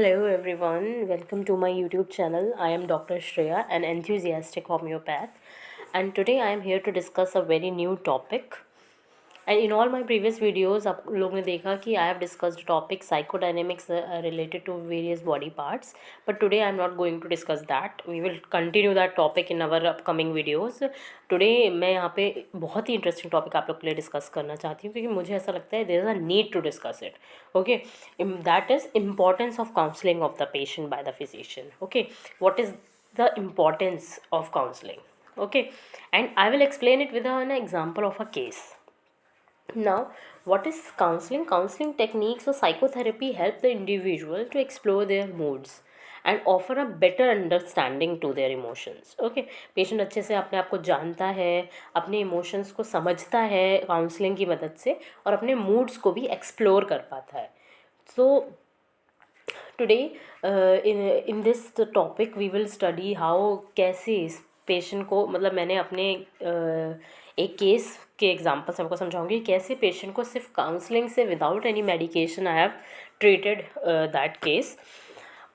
Hello everyone, welcome to my YouTube channel. I am Dr. Shreya, an enthusiastic homeopath, and today I am here to discuss a very new topic. And in all my previous videos आप लोग ने देखा कि I have discussed topic psychodynamics related to various body parts, but today I am not going to discuss that. We will continue that topic in our upcoming videos. Today मैं यहाँ पे बहुत ही interesting topic आप लोग के लिए discuss करना चाहती हूँ, क्योंकि मुझे ऐसा लगता है there is a need to discuss it. Okay, that is importance of counselling of the patient by the physician. Okay, what is the importance of counseling. Okay, and I will explain it with an example of a case. Now, what is counseling? Counseling techniques or psychotherapy help the individual to explore their moods and offer a better understanding to their emotions. Okay, patient अच्छे से अपने आप को जानता है, अपने emotions को समझता है काउंसलिंग की मदद से, और अपने मूड्स को भी एक्सप्लोर कर पाता है. So today in this topic we will study how कैसे इस पेशेंट को, मतलब मैंने अपने एक केस के एग्जांपल से आपको समझाऊंगी कैसे पेशेंट को सिर्फ काउंसलिंग से without any medication I have treated that case.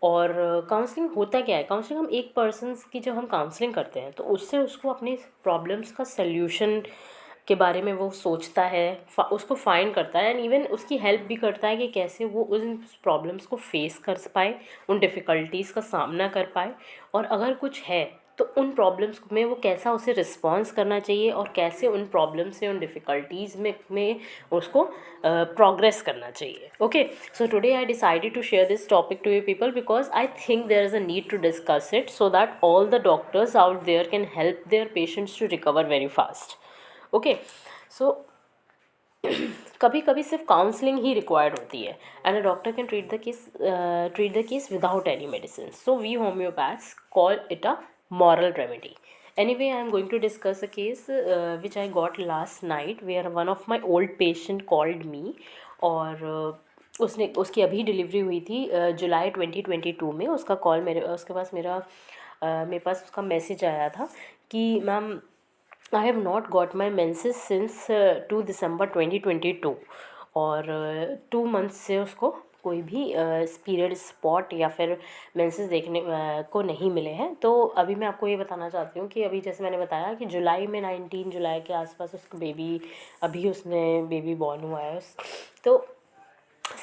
और काउंसलिंग होता क्या है? काउंसलिंग, हम एक पर्सन की जब हम काउंसलिंग करते हैं तो उससे उसको अपनी प्रॉब्लम्स का सल्यूशन के बारे में वो सोचता है, उसको फाइंड करता है, एंड इवन उसकी हेल्प भी करता है कि कैसे वो उन प्रॉब्लम्स को फेस कर पाए, उन डिफ़िकल्टीज़ का सामना कर पाए, और अगर कुछ है तो उन प्रॉब्लम्स में वो कैसा उसे रिस्पॉन्स करना चाहिए, और कैसे उन प्रॉब्लम्स से, उन डिफ़िकल्टीज़ में उसको प्रोग्रेस करना चाहिए. Okay, so today I decided to share this topic to you people because I think there is a need to discuss it so that all the doctors out there can help their patients to recover very fast. Okay, so कभी कभी सिर्फ counselling ही required होती है, and a doctor can treat the case without any medicine. So we homeopaths call it a moral remedy. Anyway, I am going to discuss a case which I got last night where one of my old patient called me. और उसकी अभी delivery हुई थी जुलाई 2022 में. उसका call उसके पास मेरे पास उसका मैसेज आया था कि ma'am, I have not got my menses since 2 दिसंबर 2022, और 2 मंथ्स से उसको कोई भी पीरियड स्पॉट या फिर मेंसेस देखने को नहीं मिले हैं. तो अभी मैं आपको ये बताना चाहती हूँ कि अभी जैसे मैंने बताया कि जुलाई में 19 जुलाई के आसपास उसका उसने बेबी बॉर्न हुआ है. तो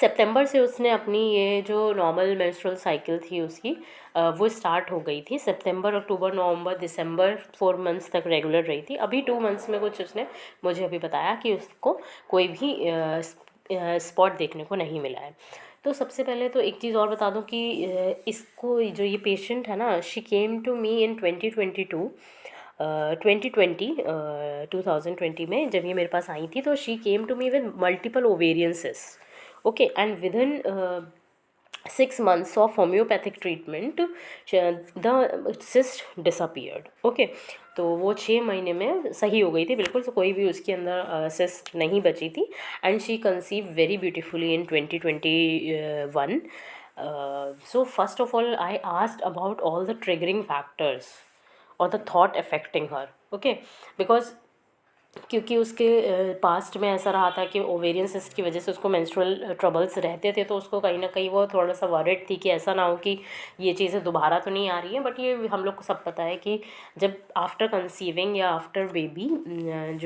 सितंबर से उसने अपनी ये जो नॉर्मल मेंस्ट्रुअल साइकिल थी उसकी वो स्टार्ट हो गई थी. सितंबर, अक्टूबर, नवंबर, दिसंबर 4 मंथ्स तक रेगुलर रही थी. अभी 2 मंथ्स में कुछ उसने मुझे अभी बताया कि उसको कोई भी स्पॉट देखने को नहीं मिला है. तो सबसे पहले तो एक चीज़ और बता दूं कि इसको जो ये पेशेंट है ना, शी केम टू मी इन 2022 2020 में जब ये मेरे पास आई थी. तो she came to me with multiple ovarian cyst. Okay, and within 6 months of homeopathic treatment the cyst disappeared. Okay, तो वो 6 महीने में सही हो गई थी बिल्कुल. तो कोई भी उसके अंदर cyst नहीं बची थी, and she conceived very beautifully in 2021. So first of all I asked about all the triggering factors or the thought affecting her. Okay, because क्योंकि उसके पास्ट में ऐसा रहा था कि ओवेरियन सिस्ट की वजह से उसको मेंस्ट्रुअल ट्रबल्स रहते थे. तो उसको कहीं ना कहीं वो थोड़ा सा वरिड थी कि ऐसा ना हो कि ये चीज़ें दोबारा तो नहीं आ रही हैं. बट ये हम लोग को सब पता है कि जब आफ्टर कंसीविंग या आफ्टर बेबी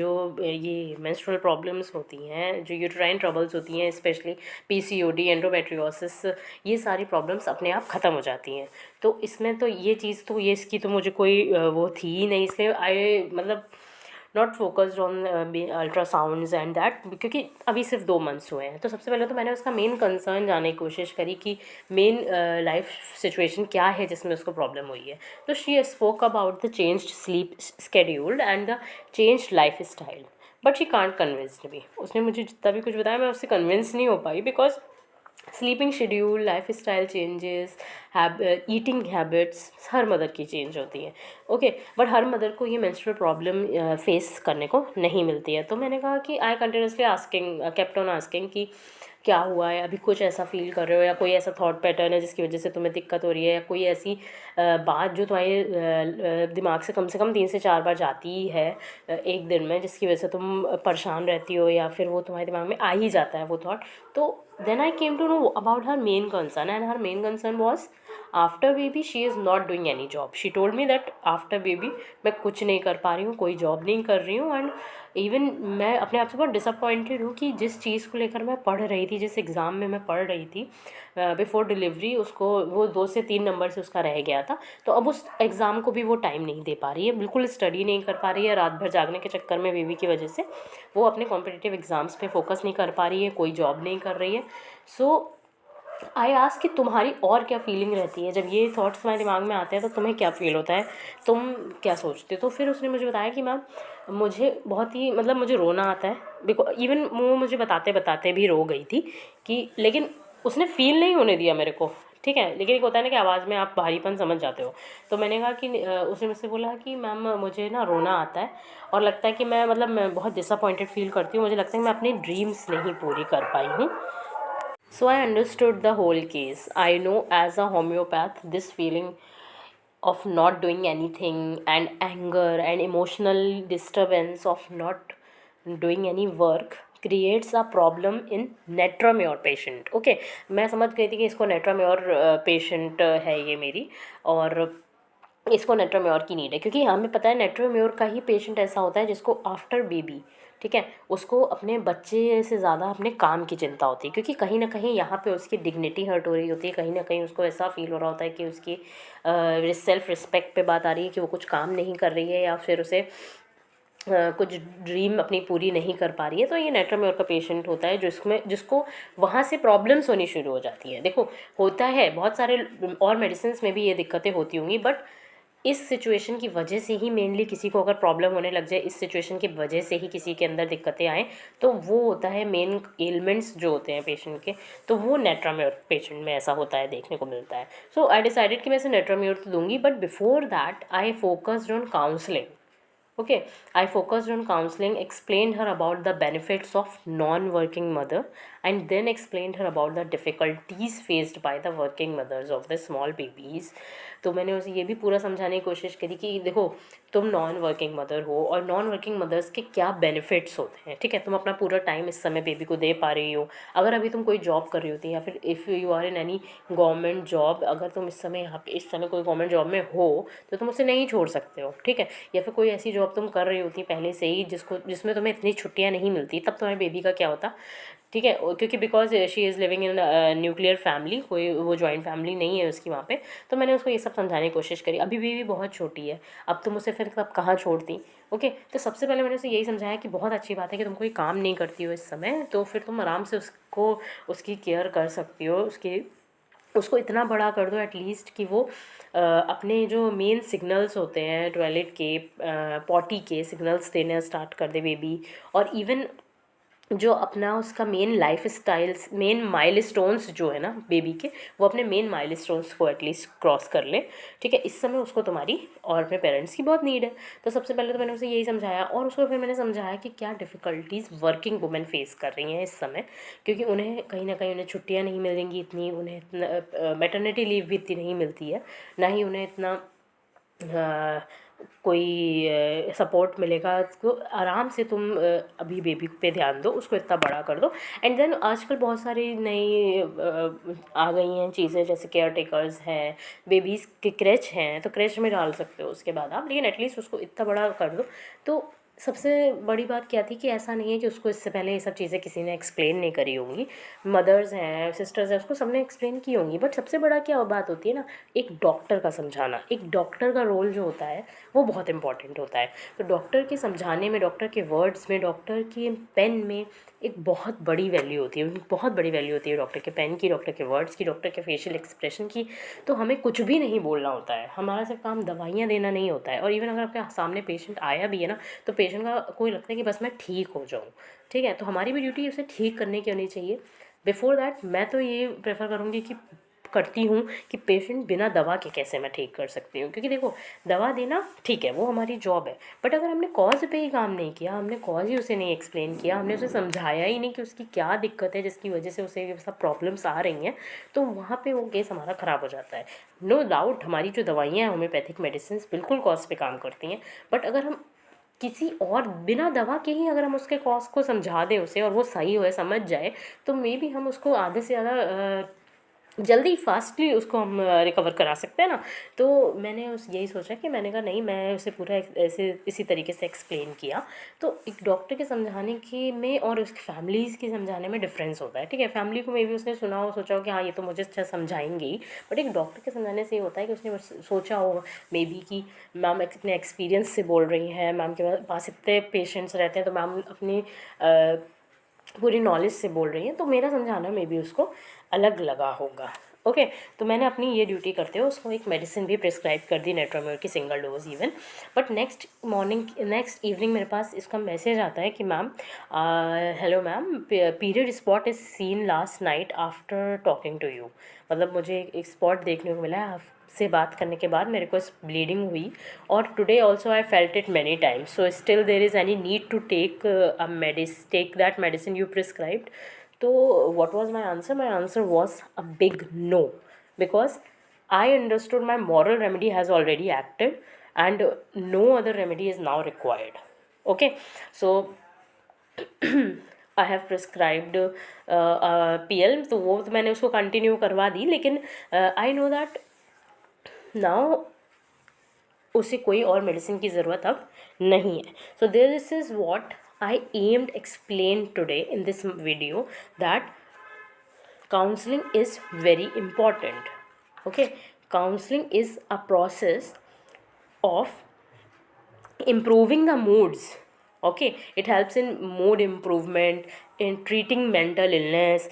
जो ये मेंस्ट्रुअल प्रॉब्लम्स होती हैं, जो यूट्राइन ट्रबल्स होती हैं, स्पेशली पीसीओडी, एंडोमेट्रियोसिस, ये सारी प्रॉब्लम्स अपने आप ख़त्म हो जाती हैं. तो इसमें तो ये चीज़ तो ये इसकी तो मुझे कोई वो थी ही नहीं, इसलिए मतलब not focused on ultrasounds and that, क्योंकि अभी सिर्फ 2 मंथ्स हुए हैं. तो सबसे पहले तो मैंने उसका मेन कंसर्न जानने की कोशिश करी कि मेन लाइफ सिचुएशन क्या है जिसमें उसको प्रॉब्लम हुई है. तो she spoke about the changed sleep scheduled and the changed life style, but she can't convince me. उसने मुझे जितना भी कुछ बताया मैं उससे कन्विंस नहीं हो पाई, because sleeping schedule, life style changes, eating habits हर मदर की चेंज होती हैं. ओके, बट हर मदर को ये मेंस्ट्रुअल प्रॉब्लम फेस करने को नहीं मिलती है. तो मैंने कहा कि I continuously asking, kept on asking कि क्या हुआ है, अभी कुछ ऐसा फील कर रहे हो या कोई ऐसा थॉट पैटर्न है जिसकी वजह से तुम्हें दिक्कत हो रही है, या कोई ऐसी बात जो तुम्हारे दिमाग से कम 3 से 4 बार जाती ही है एक दिन में, जिसकी वजह से तुम परेशान रहती हो या फिर वो तुम्हारे दिमाग में आ ही जाता है वो थॉट। तो then I came to know about her main concern, and her main concern was after baby she is not doing any job. She told me that after baby मैं कुछ नहीं कर पा रही हूँ, कोई जॉब नहीं कर रही हूँ, एंड इवन मैं अपने आप से बहुत डिसअपॉइंटेड हूँ कि जिस चीज़ को लेकर मैं पढ़ रही थी, जिस एग्ज़ाम में मैं पढ़ रही थी बिफोर डिलीवरी, उसको वो 2 से 3 नंबर से उसका रह गया था, तो अब उस एग्ज़ाम को भी वो टाइम नहीं दे पा रही है, बिल्कुल स्टडी नहीं कर पा रही है, रात भर जागने के चक्कर में बेबी की वजह से वो अपने कॉम्पिटिटिव एग्ज़ाम्स पे फोकस नहीं कर पा रही है, कोई जॉब नहीं कर रही है। सो आई आस्क कि तुम्हारी और क्या फीलिंग रहती है जब ये थॉट्स तुम्हारे दिमाग में आते हैं, तो तुम्हें क्या फ़ील होता है, तुम क्या सोचते हो? तो फिर उसने मुझे बताया कि मैम मुझे बहुत ही मतलब मुझे रोना आता है, इवन वो मुझे बताते बताते भी रो गई थी कि, लेकिन उसने फ़ील नहीं होने दिया मेरे को, ठीक है, लेकिन एक होता है ना कि आवाज़ में आप भारीपन समझ जाते हो। तो मैंने कहा कि उसने मुझसे बोला कि मैम मुझे ना रोना आता है और लगता है कि मैं बहुत डिसअपॉइंटेड फ़ील करती हूँ, मुझे लगता है कि मैं अपनी ड्रीम्स नहीं पूरी कर पाई हूँ। So I understood the whole case. I know as a homeopath, this feeling of not doing anything and anger and emotional disturbance of not doing any work creates a problem in नेट्राम्योर patient. Okay, मैं समझ गई थी कि इसको नेट्राम्योर patient है ये मेरी, और इसको नेट्रोम्योर की नीड है, क्योंकि हमें पता है नेट्रोम्योर का ही पेशेंट ऐसा होता है जिसको आफ्टर बेबी, ठीक है, उसको अपने बच्चे से ज़्यादा अपने काम की चिंता होती है, क्योंकि कहीं ना कहीं यहाँ पे उसकी डिग्निटी हर्ट हो रही होती है, कहीं ना कहीं उसको ऐसा फील हो रहा होता है कि उसकी सेल्फ रिस्पेक्ट पे बात आ रही है कि वो कुछ काम नहीं कर रही है, या फिर उसे कुछ ड्रीम अपनी पूरी नहीं कर पा रही है। तो ये नेट्रोम्योर का पेशेंट होता है जिसको वहाँ से प्रॉब्लम्स होनी शुरू हो जाती है। देखो, होता है बहुत सारे और मेडिसिन में भी ये दिक्कतें होती होंगी, बट इस सिचुएशन की वजह से ही मेनली किसी को अगर प्रॉब्लम होने लग जाए, इस सिचुएशन की वजह से ही किसी के अंदर दिक्कतें आएँ, तो वो होता है मेन एलिमेंट्स जो होते हैं पेशेंट के, तो वो नेट्राम्योर पेशेंट में ऐसा होता है, देखने को मिलता है। सो आई डिसाइडेड कि मैं इसे नेट्राम्योर तो दूंगी, but before that I focused on counselling. Okay, I focused on counseling, explained her about the benefits of non-working mother, and then explained her about the difficulties faced by the working mothers of the small babies. तो मैंने उसे ये भी पूरा समझाने की कोशिश करी कि देखो, तुम नॉन वर्किंग मदर हो और नॉन वर्किंग मदर्स के क्या बेनिफिट्स होते हैं, ठीक है, तुम अपना पूरा टाइम इस समय बेबी को दे पा रही हो। अगर अभी तुम कोई जॉब कर रही होती या फिर if you are in any government job, अगर तुम इस समय यहाँ पे इस समय कोई गवर्नमेंट जॉब में हो तो तुम उसे नहीं छोड़ सकते हो, ठीक है, या फिर कोई ऐसी जॉब तुम कर रही होती पहले से ही जिसमें तुम्हें इतनी छुट्टियाँ नहीं मिलती, तब तुम्हारे बेबी का क्या होता, ठीक है, क्योंकि because she is living in nuclear family, कोई वो जॉइंट फैमिली नहीं है उसकी वहाँ पे। तो मैंने उसको ये सब समझाने की कोशिश करी, अभी भी बहुत छोटी है, अब तुम उसे फिर तब कहाँ छोड़ती। ओके, तो सबसे पहले मैंने उसे यही समझाया कि बहुत अच्छी बात है कि तुम कोई काम नहीं करती हो इस समय, तो फिर तुम आराम से उसकी केयर कर सकती हो, उसको इतना बड़ा कर दो एटलीस्ट कि वो अपने जो मेन सिग्नल्स होते हैं टॉयलेट के, पॉटी के सिग्नल्स देना स्टार्ट कर दे बेबी, और इवन जो अपना उसका main life styles, main milestones जो है ना बेबी के, वो अपने मेन माइलस्टोन्स को एटलीस्ट क्रॉस कर ले, ठीक है, इस समय उसको तुम्हारी और अपने पेरेंट्स की बहुत नीड है। तो सबसे पहले तो मैंने उसे यही समझाया, और उसको फिर मैंने समझाया कि क्या डिफ़िकल्टीज़ वर्किंग वुमेन फेस कर रही हैं इस समय, क्योंकि उन्हें कहीं ना कहीं उन्हें छुट्टियाँ नहीं मिलेंगी इतनी, उन्हें इतना मैटरनिटी लीव भी इतनी नहीं मिलती है, ना ही उन्हें इतना कोई सपोर्ट मिलेगा। तो आराम से तुम अभी बेबी पे ध्यान दो, उसको इतना बड़ा कर दो, एंड देन आजकल बहुत सारी नई आ गई हैं चीज़ें, जैसे केयर टेकर्स हैं, बेबीज़ के क्रेच हैं, तो क्रेच में डाल सकते हो उसके बाद आप, लेकिन एटलीस्ट उसको इतना बड़ा कर दो। तो सबसे बड़ी बात क्या थी कि ऐसा नहीं है कि उसको इससे पहले ये सब चीज़ें किसी ने एक्सप्लेन नहीं करी होंगी, मदर्स हैं, सिस्टर्स हैं, उसको सबने एक्सप्लेन की होंगी, बट सबसे बड़ा क्या बात होती है ना, एक डॉक्टर का समझाना, एक डॉक्टर का रोल जो होता है वो बहुत इंपॉर्टेंट होता है। तो डॉक्टर के समझाने में, डॉक्टर के वर्ड्स में, डॉक्टर की पेन में एक बहुत बड़ी वैल्यू होती है, बहुत बड़ी वैल्यू होती है डॉक्टर के पेन की, डॉक्टर के वर्ड्स की, डॉक्टर के फेशियल एक्सप्रेशन की। तो हमें कुछ भी नहीं बोलना होता है, हमारा सिर्फ काम दवाइयाँ देना नहीं होता है, और इवन अगर आपके सामने पेशेंट आया भी है ना, तो पेशेंट का कोई लगता है कि बस मैं ठीक हो जाऊँ, ठीक है, तो हमारी भी ड्यूटी उसे ठीक करने की होनी चाहिए। बिफोर दैट मैं तो ये प्रेफर करूँगी कि करती हूँ कि पेशेंट बिना दवा के कैसे मैं ठीक कर सकती हूँ। क्योंकि देखो, दवा देना ठीक है, वो हमारी जॉब है, बट अगर हमने कॉज पे ही काम नहीं किया, हमने कॉज ही उसे नहीं एक्सप्लेन किया, हमने उसे समझाया ही नहीं कि उसकी क्या दिक्कत है जिसकी वजह से उसे ये सब प्रॉब्लम्स आ रही हैं, तो वहाँ पे वो केस हमारा ख़राब हो जाता है। नो डाउट हमारी जो दवाइयाँ हैं, होम्योपैथिक मेडिसिन बिल्कुल कॉज पे काम करती हैं, बट अगर हम किसी और बिना दवा के ही अगर हम उसके कॉज को समझा दें उसे और वो सही हो समझ जाए, तो मे बी हम उसको आधे से ज़्यादा जल्दी फास्टली उसको हम रिकवर करा सकते हैं ना। तो मैंने उस यही सोचा कि मैंने कहा नहीं, मैं उसे पूरा ऐसे इसी तरीके से एक्सप्लेन किया। तो एक डॉक्टर के समझाने के में और उसकी फैमिलीज़ के समझाने में डिफरेंस होता है, ठीक है। फैमिली को मे बी उसने सुना हो, सोचा हो कि हाँ ये तो मुझे अच्छा समझाएंगे ही, बट एक डॉक्टर के समझाने से ये होता है कि उसने सोचा हो मे बी कि मैम इतने एक्सपीरियंस से बोल रही हैं, मैम के पास इतने पेशेंट्स रहते हैं, तो मैम अपनी पूरी नॉलेज से बोल रही हैं, तो मेरा समझाना मे बी उसको अलग लगा होगा। ओके, तो मैंने अपनी ये ड्यूटी करते हुए उसको एक मेडिसिन भी प्रिस्क्राइब कर दी, नेट्रोम्योर की single dose even. But next evening मेरे पास इसका मैसेज आता है कि ma'am, hello ma'am, period spot is seen last night after talking to you. मतलब मुझे एक स्पॉट देखने को मिला है आपसे बात करने के बाद, मेरे को ब्लीडिंग हुई, और today also I felt it many times, so still there is any need to take that medicine you prescribed. तो what was my answer? My answer was a big no, because I understood my moral remedy has already acted and no other remedy is now required. Okay, so I have prescribed PL, तो वो तो मैंने उसको continue करवा दी, लेकिन I know that now उसे कोई और मेडिसिन की ज़रूरत अब नहीं है। So this is what I aimed explain today in this video, that counseling is very important. Okay, counseling is a process of improving the moods. Okay, it helps in mood improvement, in treating mental illness,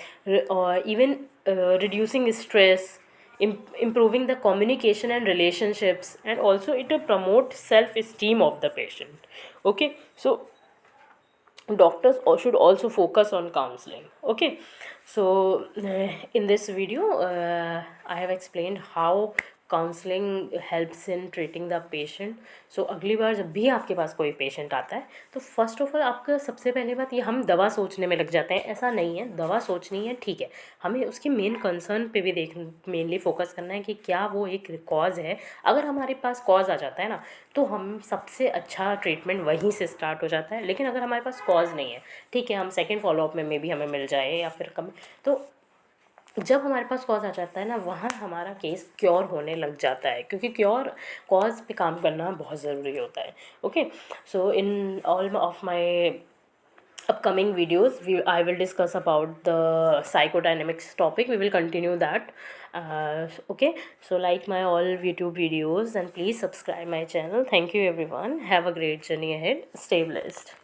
or even reducing stress, improving the communication and relationships, and also it promotes self esteem of the patient. Okay, so doctors should also focus on counseling. Okay, so in this video I have explained how counselling helps in treating the patient. So अगली बार जब भी आपके पास कोई patient आता है, तो first of all आपका सबसे पहले बात ये, हम दवा सोचने में लग जाते हैं, ऐसा नहीं है। दवा सोचनी है ठीक है, हमें उसके मेन कंसर्न पे भी मेनली फोकस करना है कि क्या वो एक कॉज है। अगर हमारे पास कॉज आ जाता है ना, तो हम सबसे अच्छा ट्रीटमेंट वहीं से स्टार्ट हो जाता है। लेकिन अगर हमारे पास कॉज नहीं है, ठीक है, हम सेकेंड फॉलोअप में मे बी हमें मिल जाए या फिर कम, तो जब हमारे पास कॉज आ जाता है ना, वहाँ हमारा केस क्योर होने लग जाता है, क्योंकि क्योर कॉज पे काम करना बहुत ज़रूरी होता है। Okay, so in all of my upcoming videos I will discuss about the psychodynamics topic. We will continue that. Okay, so like my all YouTube videos and please subscribe my channel. Thank you everyone, have a great journey ahead, stay blessed.